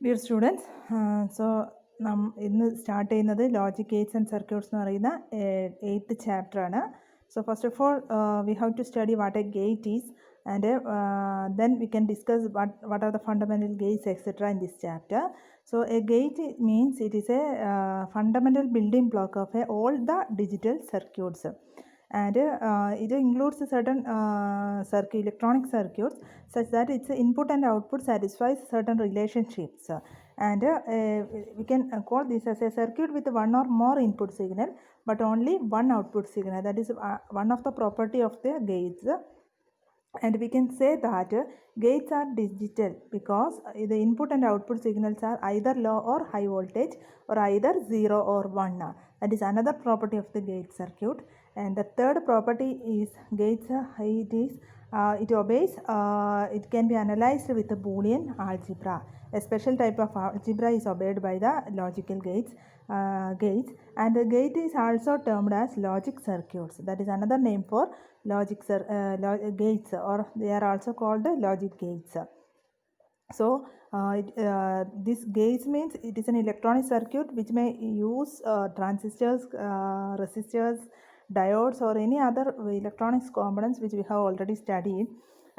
Dear students, so ഇന്ന് start ചെയ്യുന്നത് logic Gates and circuits എന്ന് പറയുന്ന 8th ചാപ്റ്റർ ആണ്. So first of all, we have to study what a gate is, and then we can discuss what are the fundamental gates etc. in this chapter. So a gate means it is a fundamental building block of all the digital circuits. And it includes certain electronic circuits such that its input and output satisfies certain relationships, and we can call this as a circuit with one or more input signal but only one output signal. That is one of the property of the gates. And we can say that gates are digital because the input and output signals are either low or high voltage or either 0 or 1. That is another property of the gate circuit. And the third property is gates, it obeys, it can be analyzed with a Boolean algebra. A special type of algebra is obeyed by the logical gates. And the gate is also termed as logic circuits. That is another name for gates, or they are also called logic gates. So this gates means it is an electronic circuit which may use transistors, resistors, diodes or any other electronics components which we have already studied.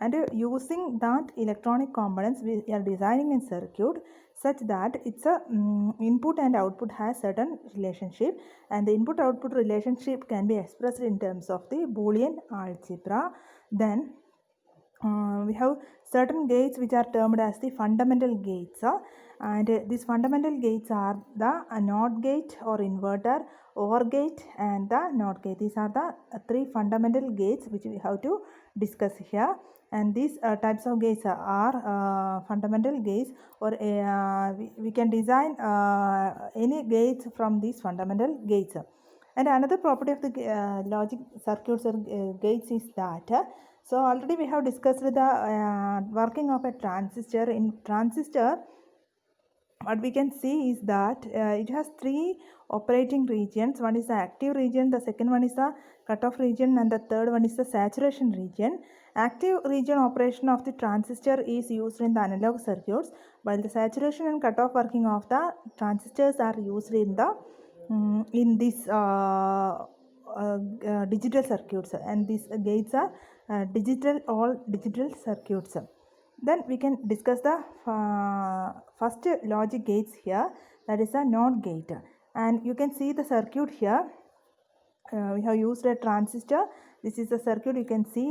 And using that electronic components we are designing a circuit such that its input and output has certain relationship, and the input output relationship can be expressed in terms of the Boolean algebra. Then we have certain gates which are termed as the fundamental gates, and these fundamental gates are the NOT gate or inverter, OR gate and the NOT gate. These are the three fundamental gates which we have to discuss here. And these types of gates are fundamental gates, or we can design any gates from these fundamental gates. And another property of the logic circuits or gates is that so already we have discussed the working of a transistor. In transistor, what we can see is that it has three operating regions. One is the active region, the second one is the cutoff region, and the third one is the saturation region. Active region operation of the transistor is used in the analog circuits, while the saturation and cutoff working of the transistors are used in the this digital circuits, and these gates are all digital circuits. Then we can discuss the first logic gates here, that is a NOT gate. And you can see the circuit here. We have used a transistor. This is the circuit. You can see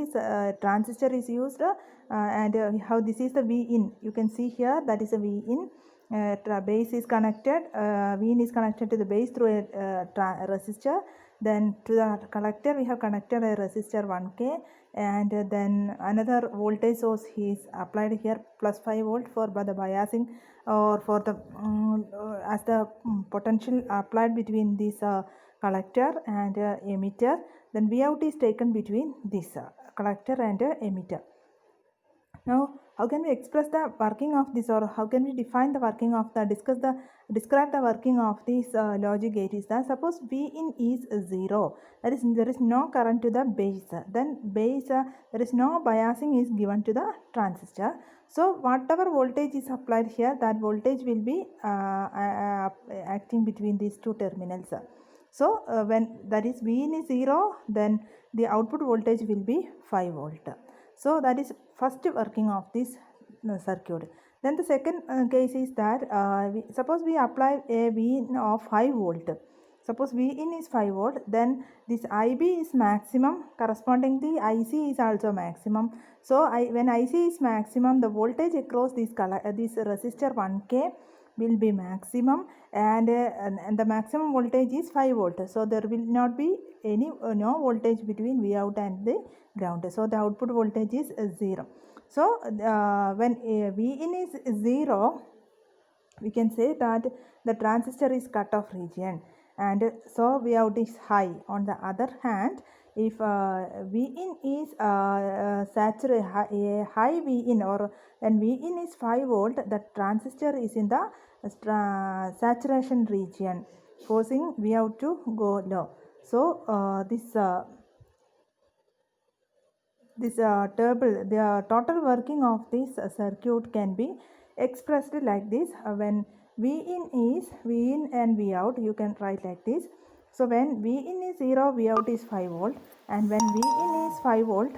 transistor is used, and how this is the V in. You can see here that is a V in. Base is connected. V in is connected to the base through a resistor. Then to the collector we have connected a resistor 1K, and then another voltage source is applied here, plus 5 volt for the biasing, or for the as the potential applied between this collector and emitter. Then V out is taken between this collector and emitter. Now how can we express the working of this, or how can we define the working of the describe the working of this logic gate is that suppose V in is 0, that is there is no current to the base, then base there is no biasing is given to the transistor. So whatever voltage is applied here, that voltage will be acting between these two terminals. So when that is V in is 0, then the output voltage will be 5 volt. So that is first working of this circuit. Then the second case is that suppose we apply a V in of 5 volt. Suppose V in is 5 volt, then this IB is maximum, correspondingly IC is also maximum. So when IC is maximum, the voltage across this resistor 1K will be maximum, and the maximum voltage is 5 volt. So there will not be any no voltage between V out and the ground. So the output voltage is 0. So when V in is 0, we can say that the transistor is cutoff region, and so V out is high. On the other hand, if V in is high V in, or when V in is 5 volt, the transistor is in the saturation region, forcing V out to go low. So the total working of this circuit can be expressed like this. When V in is V in and V out, you can write like this. So when V in is 0, V out is 5 volt, and when V in is 5 volt,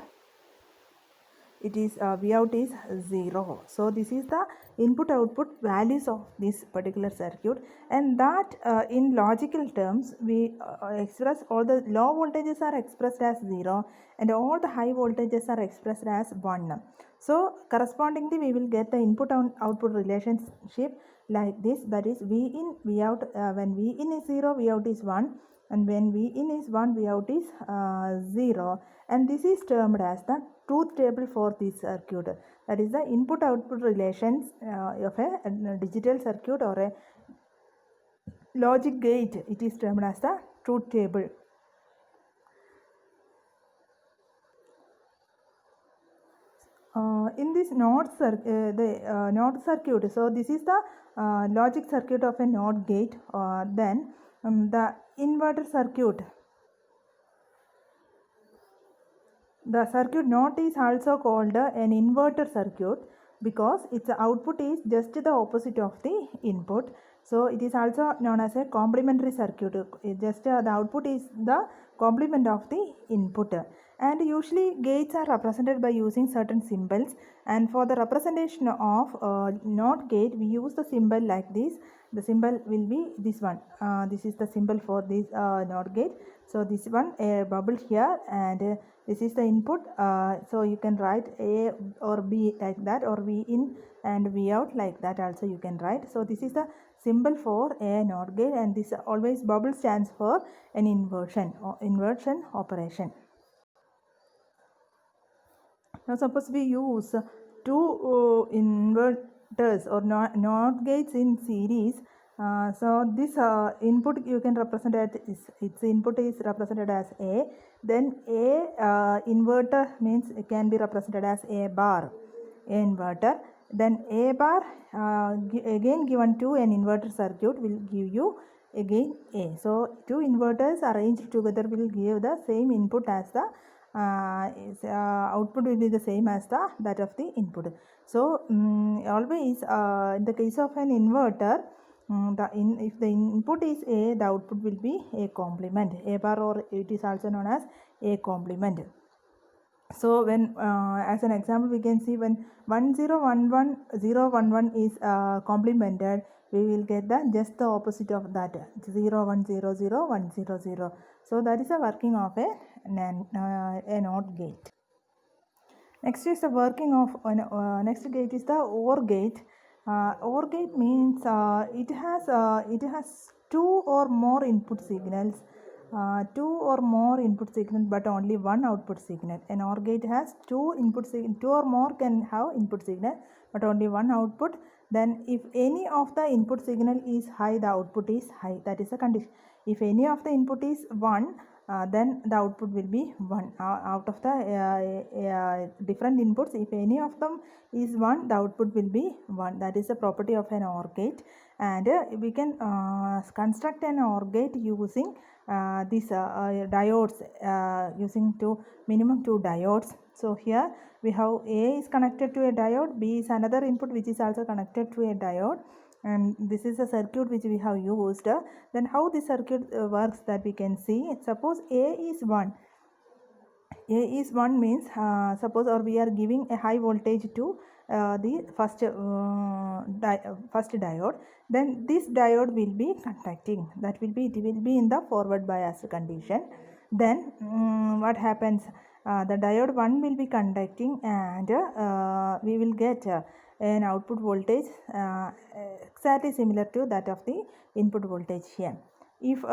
it is V out is 0. So this is the input output values of this particular circuit, and that in logical terms we express all the low voltages are expressed as 0 and all the high voltages are expressed as 1. So correspondingly we will get the input and output relationship like this, that is V in V out. When V in is 0, V out is 1, and when V in is 1, V out is 0, and this is termed as the truth table for this circuit. That is the input output relations of a digital circuit or a logic gate. It is termed as the truth table. In this NOT circuit, so this is the logic circuit of a NOT gate. Then the inverter circuit. The circuit NOT is also called an inverter circuit because its output is just the opposite of the input. So it is also known as a complementary circuit. Just the output is the complement of the input. And usually gates are represented by using certain symbols, and for the representation of NOT gate we use the symbol like this. The symbol will be this one. This is the symbol for this NOT gate. So this one, a bubble here, and this is the input. So you can write A or B like that, or V in and V out like that also you can write. So this is the symbol for a NOT gate, and this always bubble stands for an inversion operation. Now suppose we use two inverters or NOT gates in series. So this input you can represent as its input is represented as A. Then A inverter means it can be represented as A bar, A inverter. Then A bar again given to an inverter circuit will give you again A. So two inverters arranged together will give the same input as the output will be the same as that of the input. So always in the case of an inverter, if the input is A, the output will be A complement, A bar, or it is also known as A complement. So when as an example we can see when 1011011 is complemented, we will get the just the opposite of that, 0100 So that is the working of a NOT gate. Next is the working of next gate is the OR gate. OR gate means it has two or more input signals. Two or more input signal but only one output signal. An OR gate has two or more can have input signal but only one output. Then if any of the input signal is high, the output is high. That is a condition. If any of the input is 1, then the output will be 1. Out of the different inputs, if any of them is 1, the output will be 1. That is the property of an OR gate. And we can construct an OR gate using these diodes, using minimum two diodes. So here we have A is connected to a diode, B is another input which is also connected to a diode, and this is a circuit which we have used. Then how the circuit works, that we can see. Suppose A is 1. A is 1 means suppose or we are giving a high voltage to the first diode, then this diode will be conducting. That will be, it will be in the forward bias condition. Then what happens, the diode 1 will be conducting, and we will get an output voltage exactly similar to that of the input voltage here. If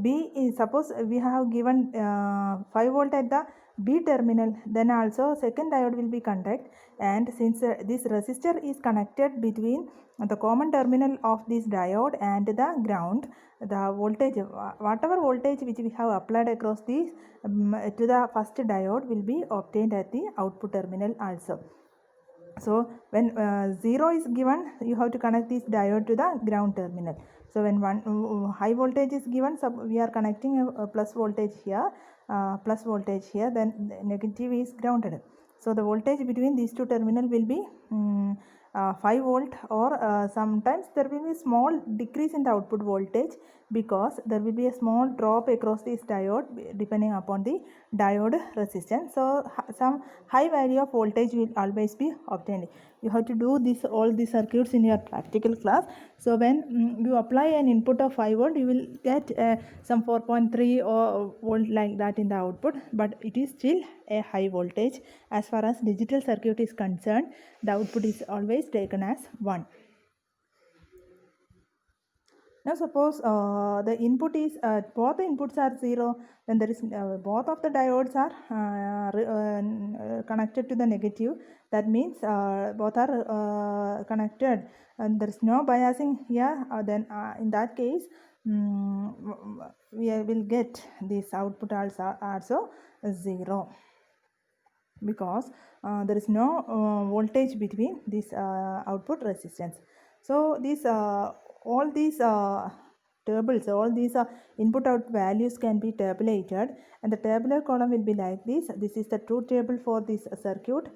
B is, suppose we have given 5 volt at the B terminal, then also second diode will be conduct, and since this resistor is connected between the common terminal of this diode and the ground, the voltage, whatever voltage which we have applied across this to the first diode will be obtained at the output terminal also. So when 0 is given, you have to connect this diode to the ground terminal. So when high voltage is given, we are connecting a plus voltage here, then negative is grounded. So the voltage between these two terminals will be 5 volt, or sometimes there will be small decrease in the output voltage because there will be a small drop across this diode depending upon the diode resistance. So some high value of voltage will always be obtained. You have to do this all the circuits in your practical class. So when you apply an input of 5 volt, you will get some 4.3 or volt like that in the output, but it is still a high voltage. As far as digital circuit is concerned, the output is always taken as 1. Now suppose the input is both the inputs are 0, then there is both of the diodes are connected to the negative. That means both are connected and there is no biasing here. Then in that case we will get this output also 0, because there is no voltage between this output resistance. So these all these tables, all these input out values can be tabulated, and the tabular column will be like this. This is the truth table for this circuit.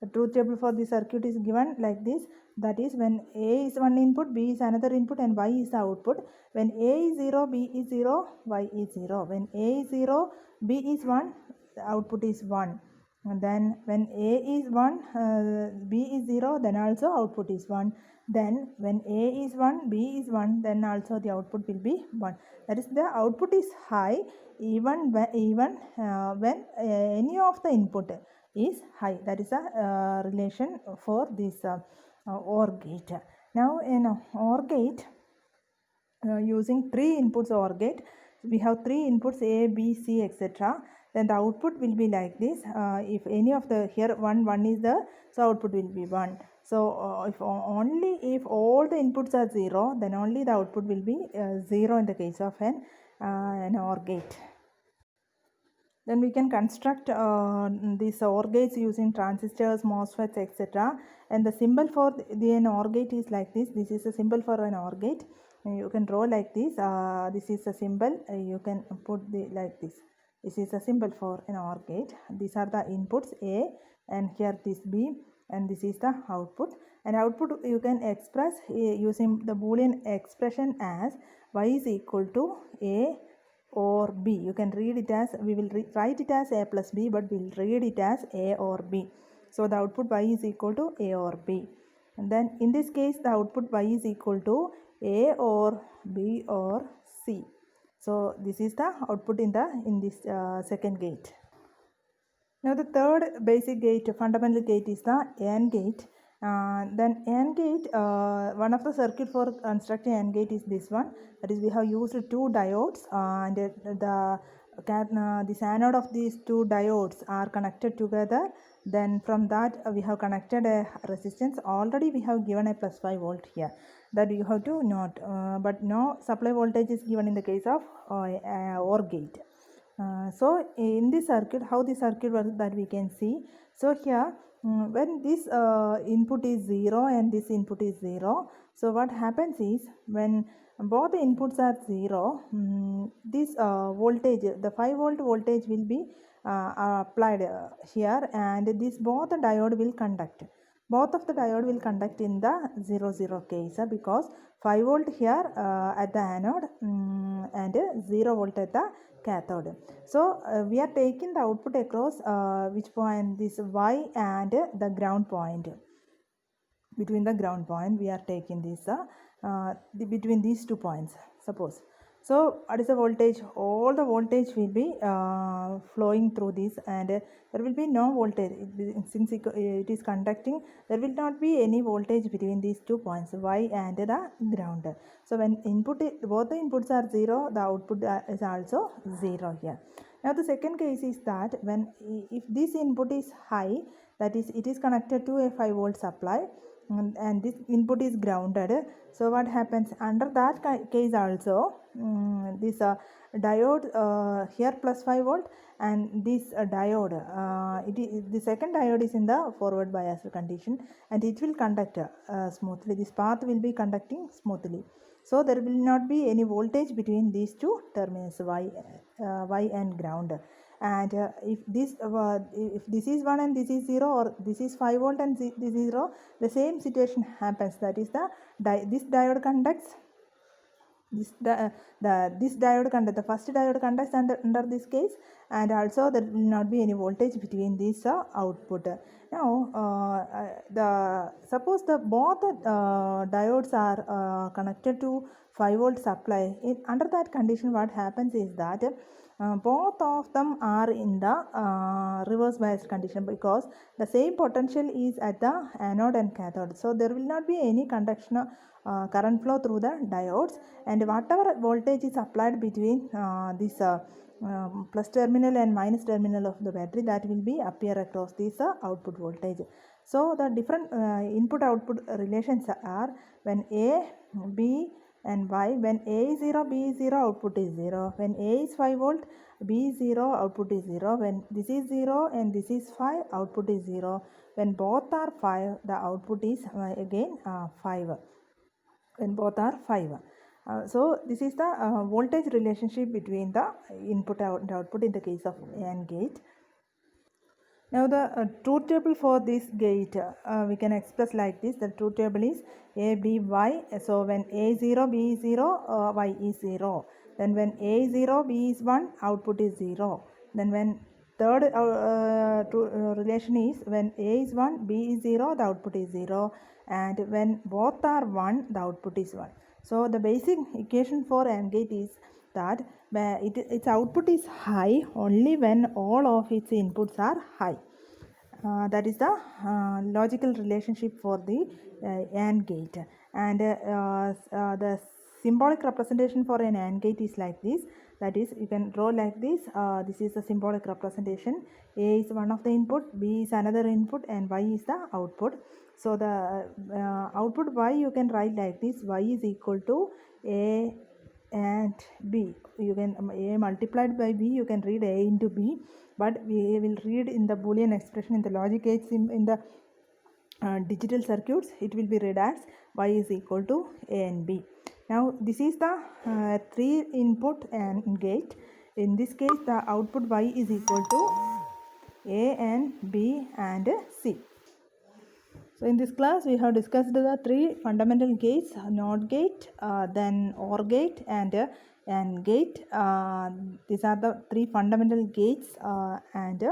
The truth table for the circuit is given like this. That is, when A is one input, B is another input, and Y is the output. When A is 0, B is 0, Y is 0. When A is 0, B is 1, the output is 1. And then when A is 1, B is 0, then also output is 1. Then when A is 1, B is 1, then also the output will be 1. That is, the output is high even when any of the input is high. That is a relation for this OR gate. Now in OR gate, using 3 inputs OR gate, we have 3 inputs A, B, C, etc. Then the output will be like this. If any of the here 1 is the, so output will be 1. So if all the inputs are 0, then only the output will be 0 in the case of an OR gate. Then we can construct these OR gates using transistors, MOSFETs, etc. And the symbol for an OR gate is like this. This is a symbol for an OR gate. You can draw like this. This is a symbol. You can put like this. This is a symbol for an OR gate. These are the inputs A, and here this B, and this is the output. And output you can express using the Boolean expression as Y is equal to A or B. You can read it as, we will write it as A plus B, but we will read it as A or B. So the output Y is equal to A or B. And then in this case the output Y is equal to A or B or C. So this is the output in this second gate. Now the third basic gate, fundamental gate, is the AND gate. Then AND gate, one of the circuit for constructing AND gate is this one. That is, we have used 2 diodes, and this anode of these 2 diodes are connected together. Then from that we have connected a resistance. Already we have given a plus 5 volt here, that you have to note, but no supply voltage is given in the case of OR gate. So in this circuit, how the circuit works, that we can see. So here when this input is 0 and this input is 0, so what happens is, when both the inputs are 0, this voltage, the 5 volt voltage will be applied here, and this both the diode will conduct. Both of the diode will conduct in the 0 case, because 5 volt here at the anode and 0 volt at the cathode. So we are taking the output across which point, this Y and the ground point. Between the ground point we are taking this between these 2 points, suppose. So what is the voltage? All the voltage will be flowing through this, and there will be no voltage. Since it is conducting, there will not be any voltage between these 2 points, Y and the ground. So when both the inputs are 0, the output is also 0 here. Now the second case is that if this input is high, that is, it is connected to a 5 volt supply, and this input is grounded. So what happens under that case also, this diode here plus 5 volt, and this diode, the second diode is in the forward bias condition, and it will conduct smoothly. This path will be conducting smoothly. So there will not be any voltage between these 2 terminals, Y and ground. and if this is 1 and this is 0, or this is 5 volt and this is 0, the same situation happens. That is this diode conducts this diode conduct, the first diode conducts under this case, and also there will not be any voltage between these output. Now suppose both diodes are connected to 5 volt supply. Under that condition, what happens is that both of them are in the reverse bias condition, because the same potential is at the anode and cathode. So there will not be any conduction current flow through the diodes, and whatever voltage is applied between this plus terminal and minus terminal of the battery, that will be appear across this output voltage. So the different input output relations are when A, B and Y. When A is 0, B is 0, output is 0. When A is 5 volt, B is 0, output is 0. When this is 0 and this is 5, output is 0. When both are 5, the output is again 5. When both are 5. So this is the voltage relationship between the input and output in the case of AND gate. Now the truth table for this gate we can express like this. The truth table is A, B, Y. So when A is 0, B is 0, Y is 0. Then when A is 0, B is 1, output is 0. Then when third relation is when A is 1, B is 0, the output is 0. And when both are 1, the output is 1. So the basic equation for AND gate is that its output is high only when all of its inputs are high. That is the logical relationship for the AND gate. And the symbolic representation for an AND gate is like this. That is, you can draw like this. This is a symbolic representation. A is one of the input, B is another input, and Y is the output. So the output Y you can write like this. Y is equal to A and B. You can A multiplied by B, you can read A into B, but we will read in the Boolean expression in the logic gates in the digital circuits, it will be read as Y is equal to A and B. Now this is the 3 input AND gate. In this case, the output Y is equal to A and B and C. So in this class we have discussed the 3 fundamental gates: NOT gate, then OR gate and AND gate. These are the 3 fundamental gates, and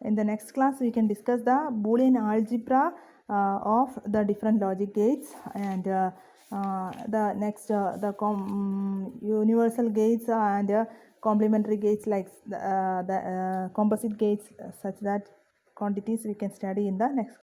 in the next class we can discuss the Boolean algebra of the different logic gates, and the next universal gates and complementary gates, like the composite gates, such that quantities we can study in the next